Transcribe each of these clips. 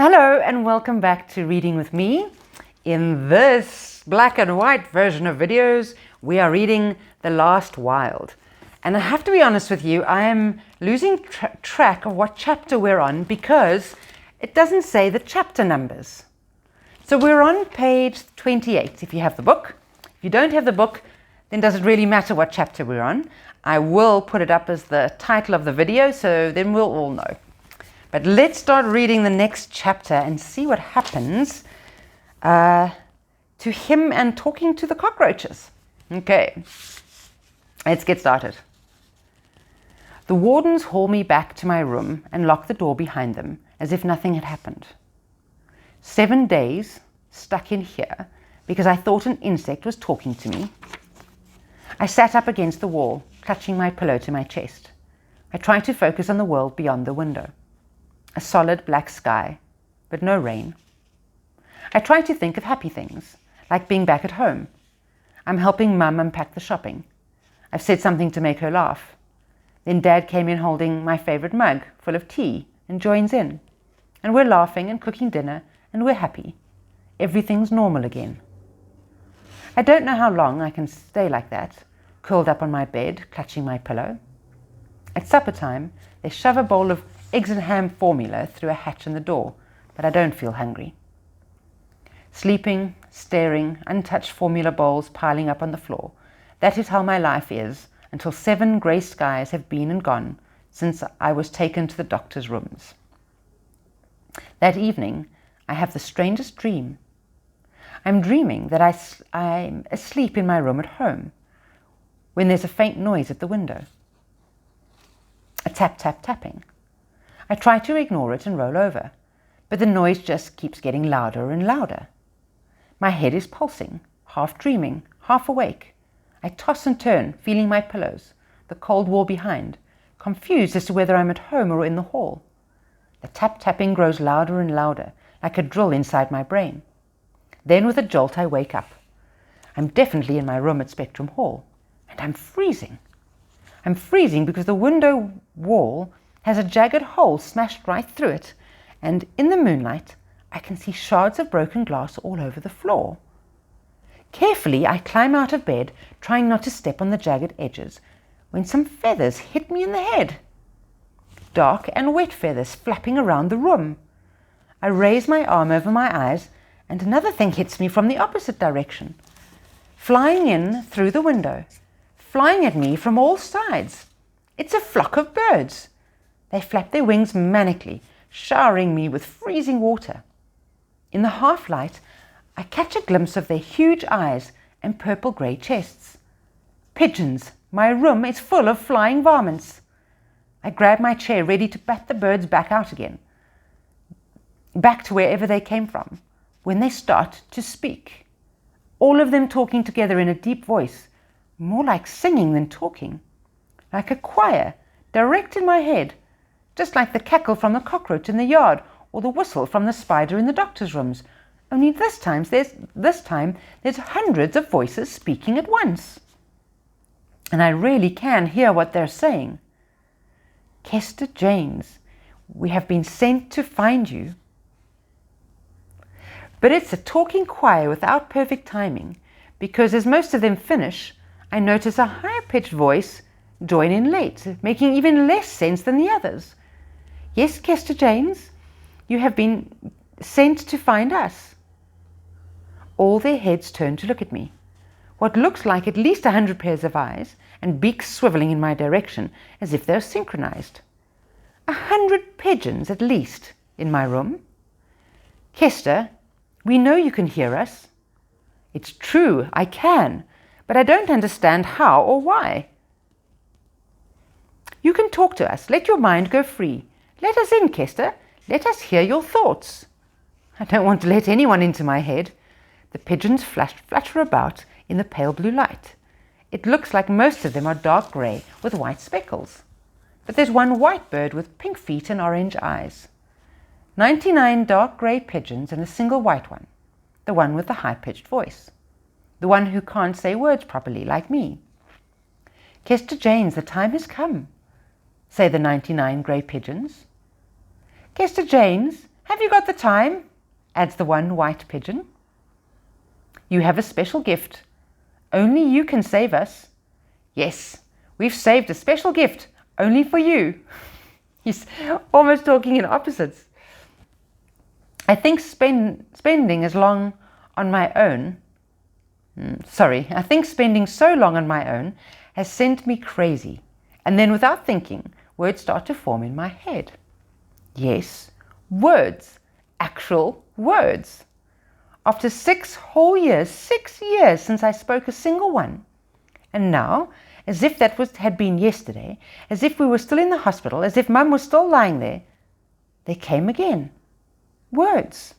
Hello and welcome back to Reading with me. In this black and white version of videos, we are reading The Last Wild. And I have to be honest with you, I am losing track of what chapter we're on because it doesn't say the chapter numbers. So we're on page 28 if you have the book. If you don't have the book, then does it really matter what chapter we're on? I will put it up as the title of the video, so then we'll all know. But let's start reading the next chapter and see what happens to him and talking to the cockroaches. Okay, let's get started. The wardens haul me back to my room and lock the door behind them as if nothing had happened. 7 days stuck in here because I thought an insect was talking to me. I sat up against the wall, clutching my pillow to my chest. I tried to focus on the world beyond the window. A solid black sky, but no rain. I tried to think of happy things, like being back at home. I'm helping Mum unpack the shopping. I've said something to make her laugh. Then Dad came in holding my favorite mug full of tea and joins in. And we're laughing and cooking dinner and we're happy. Everything's normal again. I don't know how long I can stay like that, curled up on my bed, clutching my pillow. At supper time, they shove a bowl of eggs and ham formula through a hatch in the door, but I don't feel hungry. Sleeping, staring, untouched formula bowls piling up on the floor. That is how my life is until 7 grey skies have been and gone since I was taken to the doctor's rooms. That evening, I have the strangest dream. I'm dreaming that I'm asleep in my room at home when there's a faint noise at the window. A tap, tap, tapping. I try to ignore it and roll over, but the noise just keeps getting louder and louder. My head is pulsing, half dreaming, half awake. I toss and turn, feeling my pillows, the cold wall behind, confused as to whether I'm at home or in the hall. The tap-tapping grows louder and louder, like a drill inside my brain. Then with a jolt I wake up. I'm definitely in my room at Spectrum Hall, and I'm freezing. I'm freezing because the window wall has a jagged hole smashed right through it, and in the moonlight I can see shards of broken glass all over the floor. Carefully I climb out of bed, trying not to step on the jagged edges, when some feathers hit me in the head. Dark and wet feathers flapping around the room. I raise my arm over my eyes, and another thing hits me from the opposite direction, flying in through the window, flying at me from all sides. It's a flock of birds. They flap their wings manically, showering me with freezing water. In the half-light, I catch a glimpse of their huge eyes and purple-grey chests. Pigeons! My room is full of flying varmints. I grab my chair, ready to bat the birds back out again, back to wherever they came from, when they start to speak. All of them talking together in a deep voice, more like singing than talking, like a choir, direct in my head, just like the cackle from the cockroach in the yard or the whistle from the spider in the doctor's rooms. Only this time there's hundreds of voices speaking at once. And I really can hear what they're saying. Kester Janes, we have been sent to find you. But it's a talking choir without perfect timing, because as most of them finish, I notice a higher-pitched voice join in late, making even less sense than the others. Yes, Kester Janes, you have been sent to find us. All their heads turn to look at me. What looks like at least 100 pairs of eyes and beaks swiveling in my direction as if they're synchronized. 100 pigeons at least in my room. Kester, we know you can hear us. It's true, I can, but I don't understand how or why. You can talk to us. Let your mind go free. Let us in, Kester. Let us hear your thoughts. I don't want to let anyone into my head. The pigeons flutter about in the pale blue light. It looks like most of them are dark grey with white speckles. But there's one white bird with pink feet and orange eyes. 99 dark grey pigeons and a single white one. The one with the high-pitched voice. The one who can't say words properly, like me. Kester Janes, the time has come, say the 99 grey pigeons. Kester Janes, Have you got the time? Adds the one white pigeon. You have a special gift. Only you can save us. Yes, we've saved a special gift only for you. He's almost talking in opposites. I think spending as long on my own, I think spending so long on my own has sent me crazy. And then without thinking, words start to form in my head. Yes, words, actual words. After 6 whole years, 6 years since I spoke a single one. And now, as if that had been yesterday, as if we were still in the hospital, as if Mum was still lying there, they came again. Words.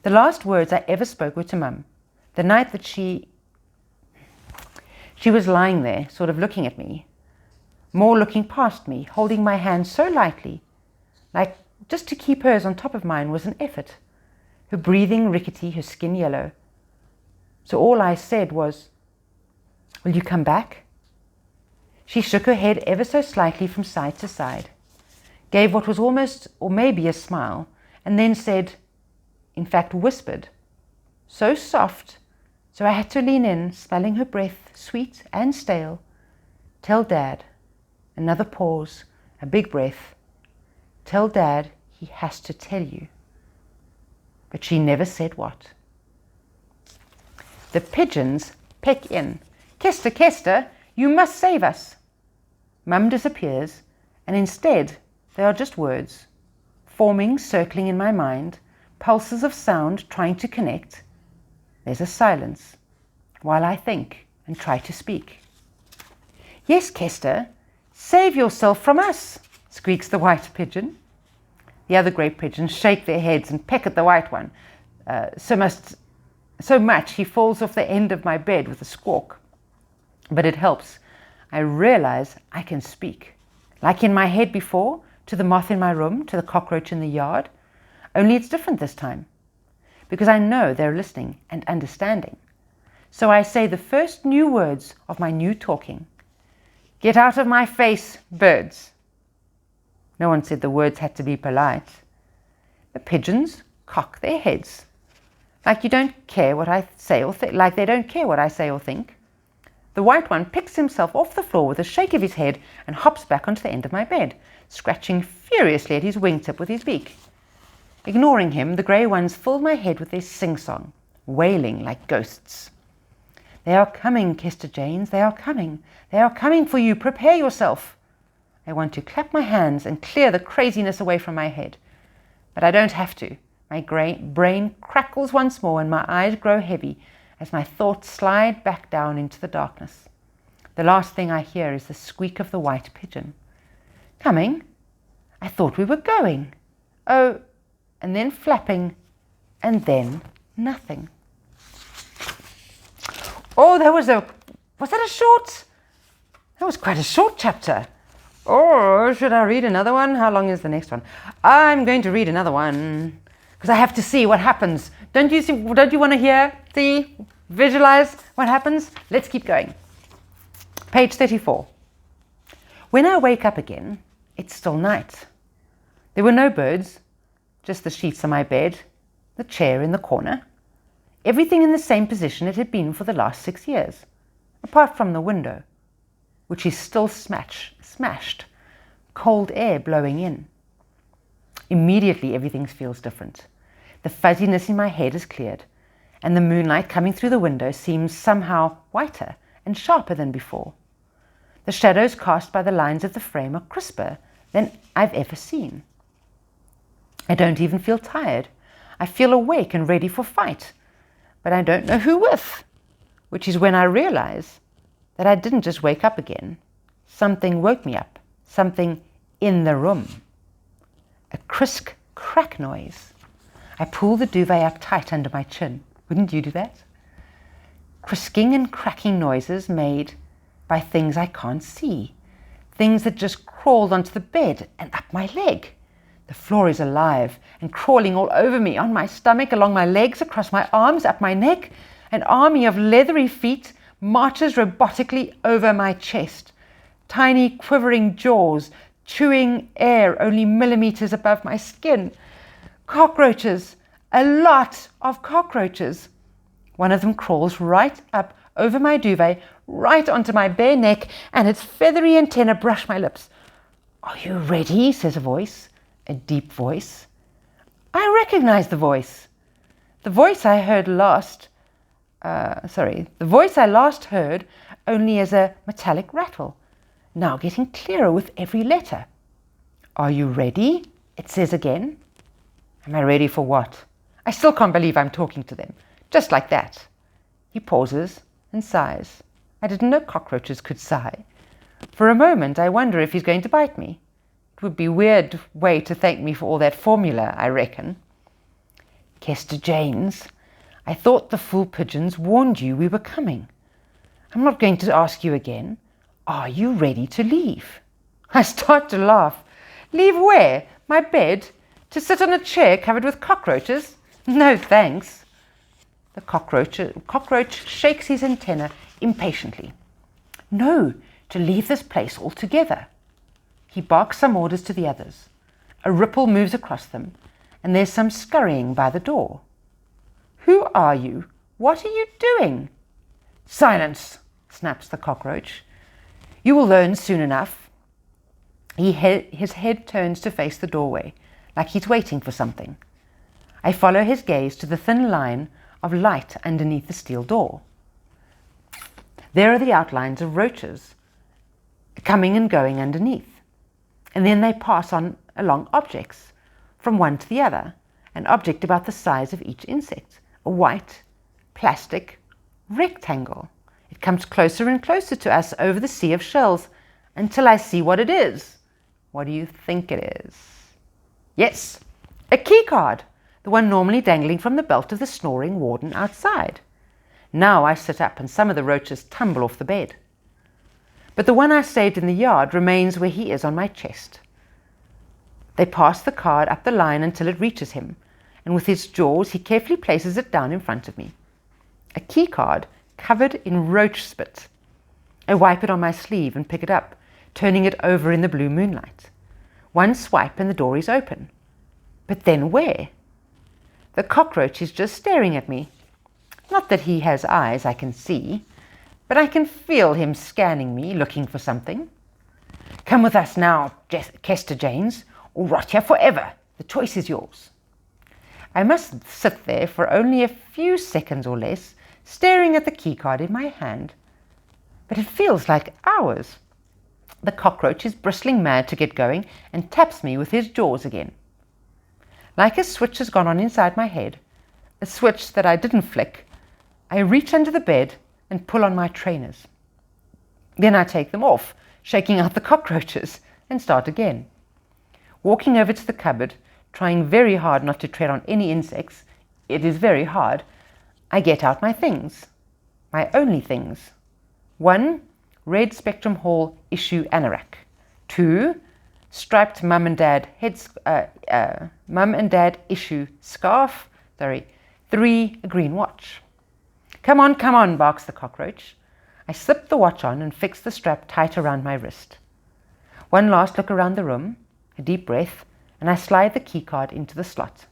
The last words I ever spoke were to Mum, the night that she was lying there, sort of looking at me, more looking past me, holding my hand so lightly, like just to keep hers on top of mine was an effort. Her breathing rickety, her skin yellow. So all I said was, "Will you come back?" She shook her head ever so slightly from side to side, gave what was almost or maybe a smile, and then said, in fact whispered, so soft, so I had to lean in, smelling her breath, sweet and stale. "Tell Dad." Another pause, a big breath. "Tell Dad he has to tell you." But she never said what. The pigeons peck in. "Kester, Kester, you must save us." Mum disappears, and instead they are just words, forming, circling in my mind, pulses of sound trying to connect. There's a silence, while I think and try to speak. "Yes, Kester, save yourself from us," squeaks the white pigeon. The other grey pigeons shake their heads and peck at the white one, so much he falls off the end of my bed with a squawk. But it helps. I realize I can speak, like in my head before, to the moth in my room, to the cockroach in the yard. Only it's different this time, because I know they're listening and understanding. So I say the first new words of my new talking. "Get out of my face, birds." No one said the words had to be polite. The pigeons cock their heads, like you don't care what I say or like they don't care what I say or think. The white one picks himself off the floor with a shake of his head and hops back onto the end of my bed, scratching furiously at his wingtip with his beak. Ignoring him, the grey ones fill my head with their sing-song, wailing like ghosts. "They are coming, Kester Janes, they are coming. They are coming for you, prepare yourself." I want to clap my hands and clear the craziness away from my head. But I don't have to. My brain crackles once more and my eyes grow heavy as my thoughts slide back down into the darkness. The last thing I hear is the squeak of the white pigeon. "Coming? I thought we were going. Oh," and then flapping, and then nothing. Oh, that was quite a short chapter. Or should I read another one? How long is the next one? I'm going to read another one because I have to see what happens. Don't you want to hear, see, visualize what happens? Let's keep going. Page 34. When I wake up again, it's still night. There were no birds, just the sheets on my bed, the chair in the corner. Everything in the same position it had been for the last 6 years, apart from the window, which is still smashed, cold air blowing in. Immediately everything feels different. The fuzziness in my head is cleared, and the moonlight coming through the window seems somehow whiter and sharper than before. The shadows cast by the lines of the frame are crisper than I've ever seen. I don't even feel tired. I feel awake and ready for fight, but I don't know who with, which is when I realize that I didn't just wake up again. Something woke me up, something in the room. A crisp crack noise. I pull the duvet up tight under my chin. Wouldn't you do that? Crisking and cracking noises made by things I can't see. Things that just crawled onto the bed and up my leg. The floor is alive and crawling all over me, on my stomach, along my legs, across my arms, up my neck. An army of leathery feet marches robotically over my chest. Tiny quivering jaws chewing air only millimeters above my skin. Cockroaches! A lot of cockroaches! One of them crawls right up over my duvet, right onto my bare neck, and its feathery antennae brush my lips. "Are you ready?" says a voice, a deep voice. I recognize the voice. The voice I last heard only as a metallic rattle, now getting clearer with every letter. "Are you ready?" it says again. Am I ready for what? I still can't believe I'm talking to them, just like that. He pauses and sighs. I didn't know cockroaches could sigh. For a moment, I wonder if he's going to bite me. It would be a weird way to thank me for all that formula, I reckon. "Kester Janes, I thought the fool pigeons warned you we were coming. I'm not going to ask you again. Are you ready to leave?" I start to laugh. Leave where? My bed? To sit on a chair covered with cockroaches? No, thanks. The cockroach shakes his antenna impatiently. No, to leave this place altogether. He barks some orders to the others. A ripple moves across them, and there's some scurrying by the door. "Who are you? What are you doing?" "Silence!" snaps the cockroach. "You will learn soon enough." His head turns to face the doorway, like he's waiting for something. I follow his gaze to the thin line of light underneath the steel door. There are the outlines of roaches coming and going underneath, and then they pass on along objects, from one to the other, an object about the size of each insect, a white, plastic rectangle. It comes closer and closer to us over the sea of shells until I see what it is. What do you think it is? Yes, a key card, the one normally dangling from the belt of the snoring warden outside. Now I sit up and some of the roaches tumble off the bed. But the one I saved in the yard remains where he is on my chest. They pass the card up the line until it reaches him, and with his jaws he carefully places it down in front of me. A key card covered in roach spit. I wipe it on my sleeve and pick it up, turning it over in the blue moonlight. One swipe and the door is open. But then where? The cockroach is just staring at me. Not that he has eyes I can see, but I can feel him scanning me, looking for something. "Come with us now, Kester Janes, or rot here forever. The choice is yours." I must sit there for only a few seconds or less, staring at the keycard in my hand. But it feels like hours. The cockroach is bristling mad to get going and taps me with his jaws again. Like a switch has gone on inside my head, a switch that I didn't flick, I reach under the bed and pull on my trainers. Then I take them off, shaking out the cockroaches, and start again. Walking over to the cupboard, trying very hard not to tread on any insects, it is very hard, I get out my things, my only things. 1, red Spectrum Hall issue anorak. 2, striped Mum and Dad issue scarf. 3, a green watch. Come on, barks the cockroach. I slip the watch on and fix the strap tight around my wrist. One last look around the room, a deep breath, and I slide the keycard into the slot.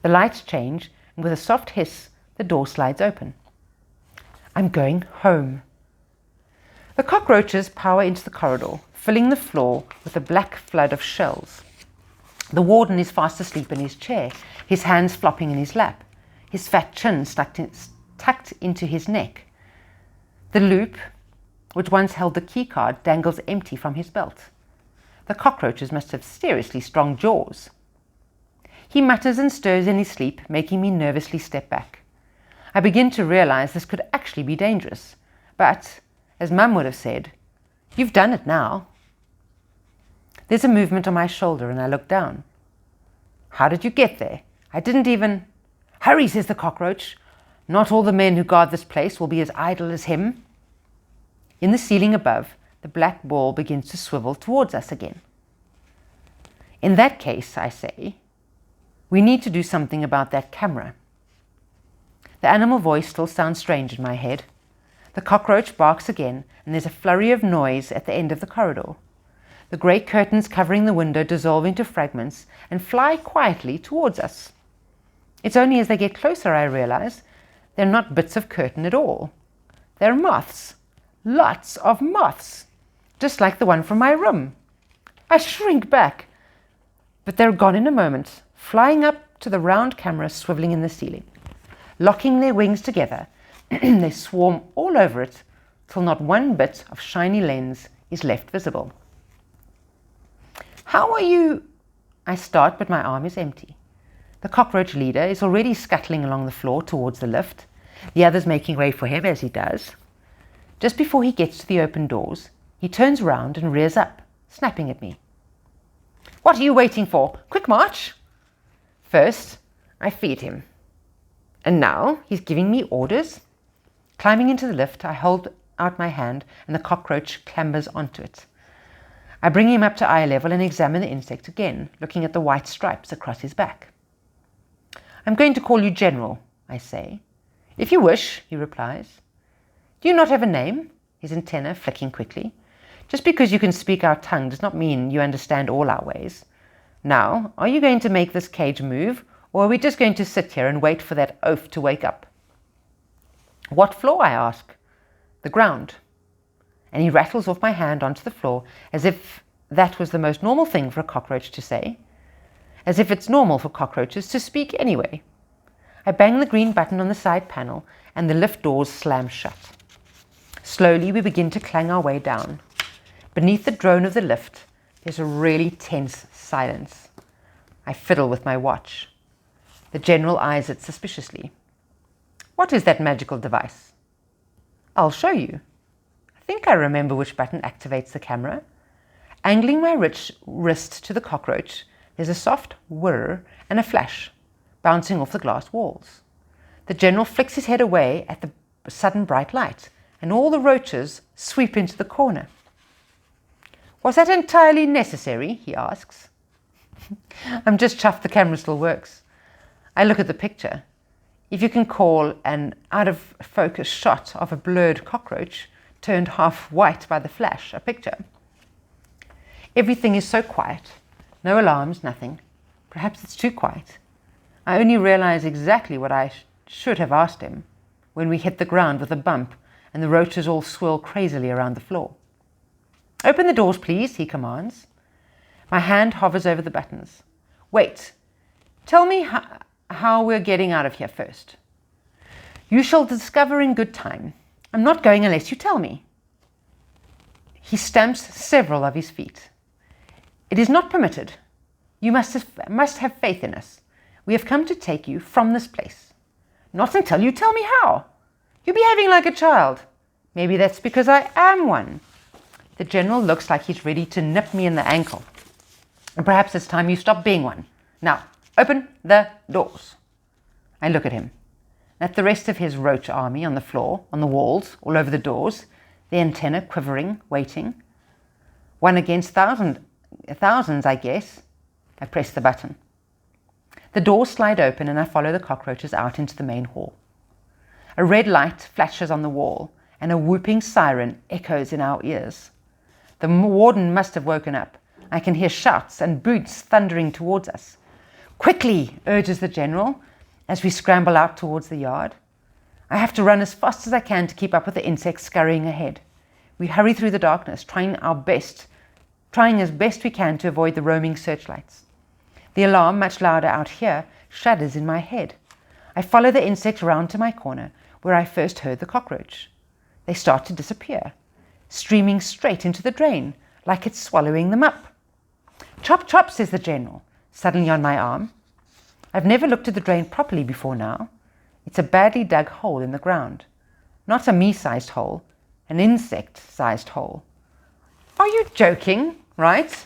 The lights change, and with a soft hiss, the door slides open. I'm going home. The cockroaches power into the corridor, filling the floor with a black flood of shells. The warden is fast asleep in his chair, his hands flopping in his lap, his fat chin tucked into his neck. The loop, which once held the keycard, dangles empty from his belt. The cockroaches must have seriously strong jaws. He mutters and stirs in his sleep, making me nervously step back. I begin to realize this could actually be dangerous, but, as Mum would have said, "You've done it now." There's a movement on my shoulder and I look down. "How did you get there? I didn't even—" "Hurry," says the cockroach. "Not all the men who guard this place will be as idle as him." In the ceiling above, the black ball begins to swivel towards us again. In that case, I say, we need to do something about that camera. The animal voice still sounds strange in my head. The cockroach barks again, and there's a flurry of noise at the end of the corridor. the grey curtains covering the window dissolve into fragments and fly quietly towards us. It's only as they get closer I realize they're not bits of curtain at all. They're moths. Lots of moths. Just like the one from my room. I shrink back. But they're gone in a moment, flying up to the round camera swivelling in the ceiling. Locking their wings together, they swarm all over it till not one bit of shiny lens is left visible. How are you? I start, but my arm is empty. The cockroach leader is already scuttling along the floor towards the lift, the others making way for him as he does. Just before he gets to the open doors, he turns round and rears up, snapping at me. What are you waiting for? Quick march! First, I feed him. And now he's giving me orders. Climbing into the lift, I hold out my hand and the cockroach clambers onto it. I bring him up to eye level and examine the insect again, looking at the white stripes across his back. I'm going to call you General, I say. If you wish, he replies. Do you not have a name? His antenna flicking quickly. Just because you can speak our tongue does not mean you understand all our ways. Now, are you going to make this cage move, or are we just going to sit here and wait for that oaf to wake up? What floor, I ask. The ground. And he rattles off my hand onto the floor as if that was the most normal thing for a cockroach to say. As if it's normal for cockroaches to speak anyway. I bang the green button on the side panel and the lift doors slam shut. Slowly we begin to clang our way down. Beneath the drone of the lift, there's a really tense silence. I fiddle with my watch. The General eyes it suspiciously. What is that magical device? I'll show you. I think I remember which button activates the camera. Angling my wrist to the cockroach, there's a soft whir and a flash, bouncing off the glass walls. The General flicks his head away at the sudden bright light, and all the roaches sweep into the corner. Was that entirely necessary? He asks. I'm just chuffed the camera still works. I look at the picture. If you can call an out-of-focus shot of a blurred cockroach turned half white by the flash a picture. Everything is so quiet. No alarms, nothing. Perhaps it's too quiet. I only realize exactly what I should have asked him when we hit the ground with a bump and the roaches all swirl crazily around the floor. Open the doors, please, he commands. My hand hovers over the buttons. Wait. Tell me how we're getting out of here first. You shall discover in good time. I'm not going unless you tell me. He stamps several of his feet. It is not permitted. You must have faith in us. We have come to take you from this place. Not until you tell me how. You're behaving like a child. Maybe that's because I am one. The General looks like he's ready to nip me in the ankle. And perhaps it's time you stop being one. Now, open the doors. I look at him. At the rest of his roach army on the floor, on the walls, all over the doors, the antenna quivering, waiting. One against thousands, I guess. I press the button. The doors slide open and I follow the cockroaches out into the main hall. A red light flashes on the wall and a whooping siren echoes in our ears. The warden must have woken up. I can hear shouts and boots thundering towards us. Quickly, urges the General as we scramble out towards the yard. I have to run as fast as I can to keep up with the insects scurrying ahead. We hurry through the darkness, trying as best we can to avoid the roaming searchlights. The alarm, much louder out here, shudders in my head. I follow the insect round to my corner, where I first heard the cockroach. They start to disappear, streaming straight into the drain, like it's swallowing them up. Chop, chop, says the General, suddenly on my arm. I've never looked at the drain properly before now. It's a badly dug hole in the ground. Not a me-sized hole, an insect-sized hole. Are you joking, right?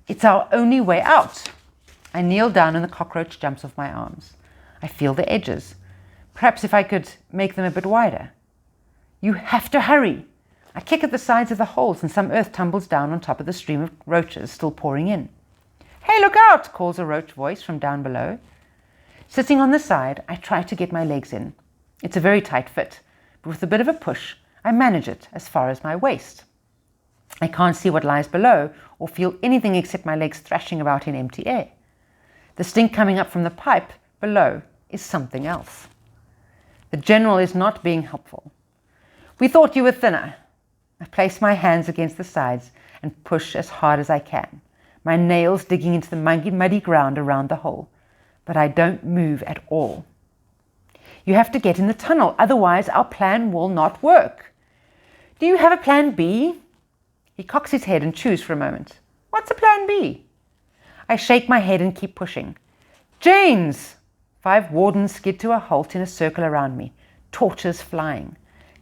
It's our only way out. I kneel down and the cockroach jumps off my arms. I feel the edges. Perhaps if I could make them a bit wider. You have to hurry. I kick at the sides of the holes and some earth tumbles down on top of the stream of roaches still pouring in. Hey, look out, calls a roach voice from down below. Sitting on the side, I try to get my legs in. It's a very tight fit, but with a bit of a push, I manage it as far as my waist. I can't see what lies below or feel anything except my legs thrashing about in empty air. The stink coming up from the pipe below is something else. The general is not being helpful. We thought you were thinner. I place my hands against the sides and push as hard as I can, my nails digging into the muddy ground around the hole, but I don't move at all. You have to get in the tunnel, otherwise our plan will not work. Do you have a plan B? He cocks his head and chews for a moment. What's a plan B? I shake my head and keep pushing. Janes! 5 wardens skid to a halt in a circle around me, torches flying.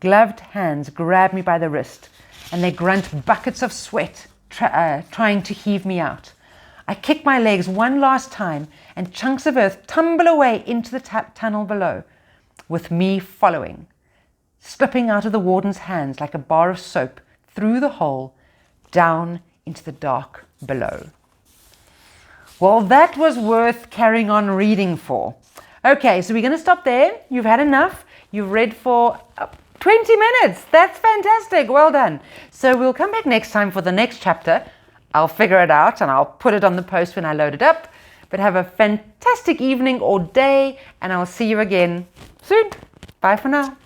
Gloved hands grab me by the wrist, and they grunt buckets of sweat, trying to heave me out. I kick my legs one last time, and chunks of earth tumble away into the tunnel below, with me following, slipping out of the warden's hands like a bar of soap through the hole, down into the dark below. Well, that was worth carrying on reading for. Okay, so we're going to stop there. You've had enough. You've read for 20 minutes. That's fantastic. Well done. So we'll come back next time for the next chapter. I'll figure it out and I'll put it on the post when I load it up. But have a fantastic evening or day, and I'll see you again soon. Bye for now.